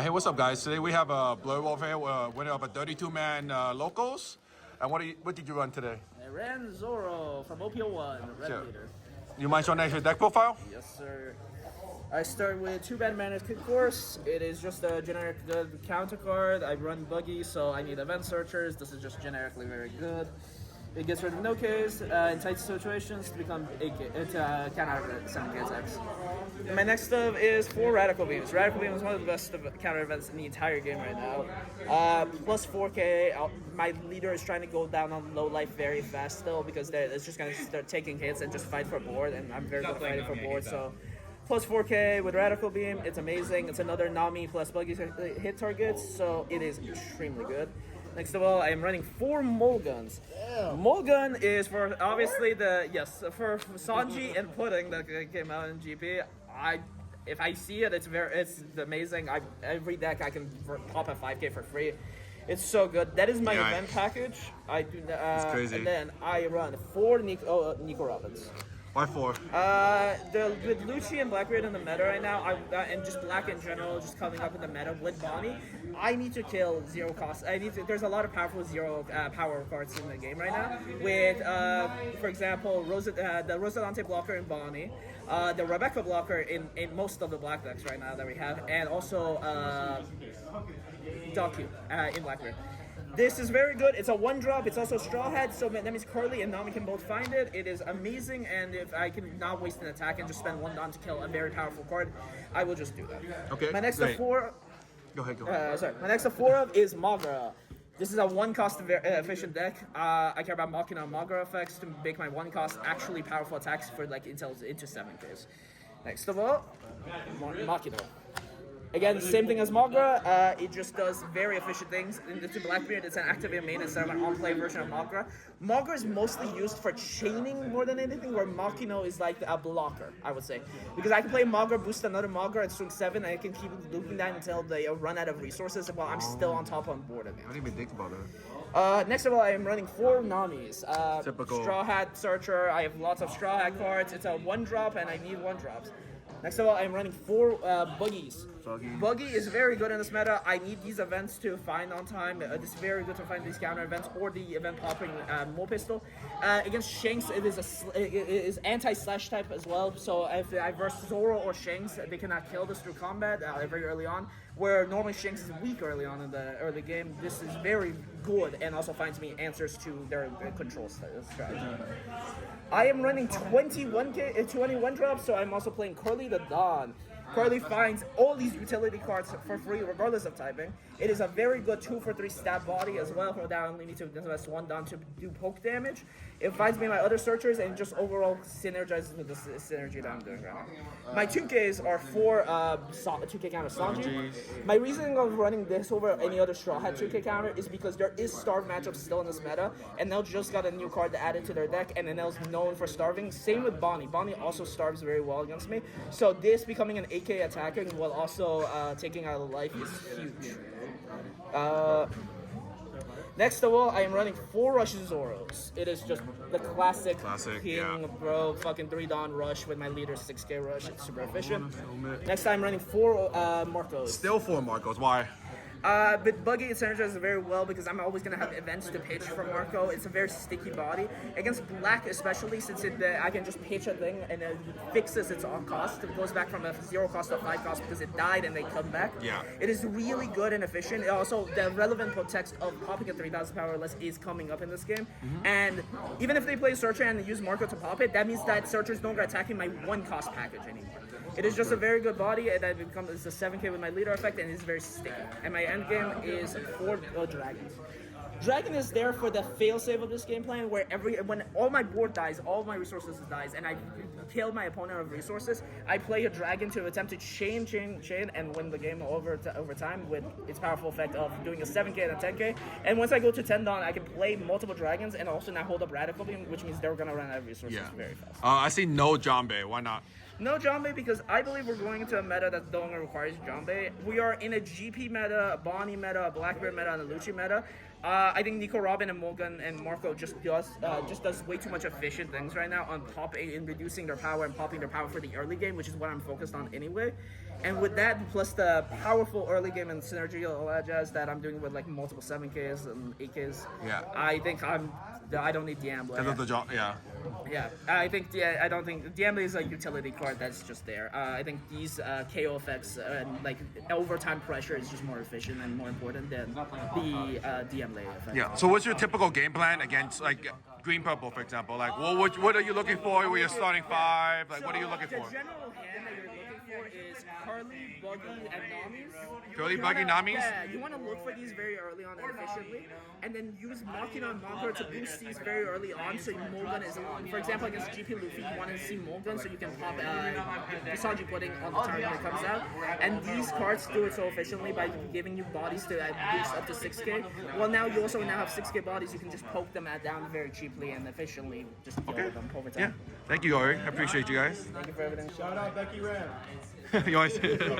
Hey, what's up, guys? Today we have a Blur Wolf here, winner of a 32-man locals. And what did you run today? I ran Zoro from OPO1, red Sure. leader. You mind showing us your deck profile? Yes, sir. I start with 2 bad mana kick course. It is just a generic good counter card. I run buggy, so I need event searchers. This is just generically very good. It gets rid of no Ks in tight situations to become 8K, count out 7K attacks. My next stuff is 4 Radical Beams. Radical Beam is one of the best counter events in the entire game right now. Plus 4K. My leader is trying to go down on low life very fast still because it's just going to start taking hits and just fight for board, and I'm very good at fighting for board, so... Plus 4K with Radical Beam, it's amazing. It's another Nami plus buggy hit targets, so it is extremely good. Next of all, I am running 4 Mulguns. Mulgun is for obviously for Sanji and Pudding that came out in GP. If I see it, it's amazing. Every deck I can pop a 5K for free. It's so good. That is my event package. I do. It's crazy. And then I run 4 Nico Robins. Why 4? With Lucci and Blackbeard in the meta right now, and just Black in general, just coming up in the meta with Bonnie, I need to kill 0 cost. There's a lot of powerful 0 power cards in the game right now. With, for example, the Rosadante blocker in Bonnie, the Rebecca blocker in most of the black decks right now that we have, and also Doku in Blackbeard. This is very good. It's a 1-drop. It's also Straw Hat, so that means Curly and Nami can both find it. It is amazing, and if I can not waste an attack and just spend 1 Don to kill a very powerful card, I will just do that. Okay. My next great. of 4. Go ahead. Sorry. My next of 4 is Magra. This is a 1-cost efficient deck. I care about Machina and Magra effects to make my 1-cost actually powerful attacks for like into 7Ks. Next of all, Machina. Again, same thing as Magra, it just does very efficient things. Into Blackbeard, it's an activate main instead of an on-play version of Magra. Magra is mostly used for chaining more than anything, where Makino is like a blocker, I would say. Because I can play Magra, boost another Magra at swing 7, and I can keep looping that until they run out of resources while I'm still on top on board again. I didn't even think about that. Next of all, I am running 4 Namis. Typical. Straw Hat Searcher, I have lots of Straw Hat cards. It's a 1-drop, and I need 1-drops. Next of all, I'm running 4 Buggies. Buggy is very good in this meta. I need these events to find on time. It's very good to find these counter events or the event popping Mo Pistol. Against Shanks, it is anti-slash type as well. So if I verse Zoro or Shanks, they cannot kill this through combat very early on. Where normally Shanks is weak early on in the early game, this is very good and also finds me answers to their control strategy. I am running 21 drops, so I'm also playing Curly the Dawn. Curly finds all these utility cards for free, regardless of typing. It is a very good 2-for-3 stab body as well, for that I only need to invest 1 Don to do poke damage. It finds me my other searchers and just overall synergizes with the synergy that I'm doing right now. My 2Ks are 4 2K counter Sanji. My reasoning of running this over any other Straw Hat 2K counter is because there is starve matchups still in this meta, and Nell just got a new card to add into their deck, and Nell's known for starving. Same with Bonnie. Bonnie also starves very well against me, so this becoming an 8K attacking while also taking out a life is huge. Next of all, I am running 4 Rush Zoros. It is just the classic King, bro, fucking 3 Dawn Rush with my leader 6K Rush. It's super efficient. Next time, I'm running 4 Marcos. Still 4 Marcos. Why? But Buggy it synergizes very well because I'm always going to have events to pitch for Marco. It's a very sticky body. Against Black especially, since I can just pitch a thing and it fixes its own cost. It goes back from a 0 cost to 5 cost because it died and they come back. Yeah. It is really good and efficient. Also, the relevant text of popping a 3000 power less is coming up in this game. And even if they play Searcher and they use Marco to pop it, that means that Searcher's no longer attacking my 1 cost package anymore. It is just a very good body, and it's a 7K with my leader effect, and it's very sticky. And my end game is 4 dragons. Dragon is there for the failsafe of this game plan, where when all my board dies, all my resources dies, and I kill my opponent of resources, I play a dragon to attempt to chain, and win the game over time with its powerful effect of doing a 7K and a 10K. And once I go to 10 Dawn, I can play multiple dragons and also now hold up Radical Beam, which means they're gonna run out of resources very fast. I see no Jambe. Why not? No Jambe because I believe we're going into a meta that no longer requires Jambe. We are in a GP meta, a Bonnie meta, a Blackbeard meta, and a Lucci meta. I think Nico Robin and Morgan and Marco just does way too much efficient things right now on popping and reducing their power and popping their power for the early game, which is what I'm focused on anyway. And with that, plus the powerful early game and synergy all that jazz that I'm doing with like multiple 7Ks and 8Ks, I think I don't need Diambler. Because of the job, yeah. Yeah, I don't think Diambler is a utility card that's just there. I think these KO effects and like overtime pressure is just more efficient and more important than the Diambler effect. Yeah. So what's your typical game plan against like green purple, for example? Like, what are you looking for when you're starting 5? Like, what are you looking for? The general hand that you're looking for is Curly, Buggy, and Namis. Curly, Buggy, Namis? Yeah, you want to look for these very early on and efficiently, and then use Machina and Magra to boost these very early on so Mulligan is on. For example, against GP Luffy, you want to see Mulligan so you can pop Pisanji Pudding on the turn when it comes out. And these cards do it so efficiently by giving you bodies to boost up to 6K. Well, now you also now have 6K bodies, you can just poke them down very cheaply and efficiently just kill them over time. Yeah. Thank you, Ori. I appreciate you guys. Thank you for everything. Shout out Becky Ram. You always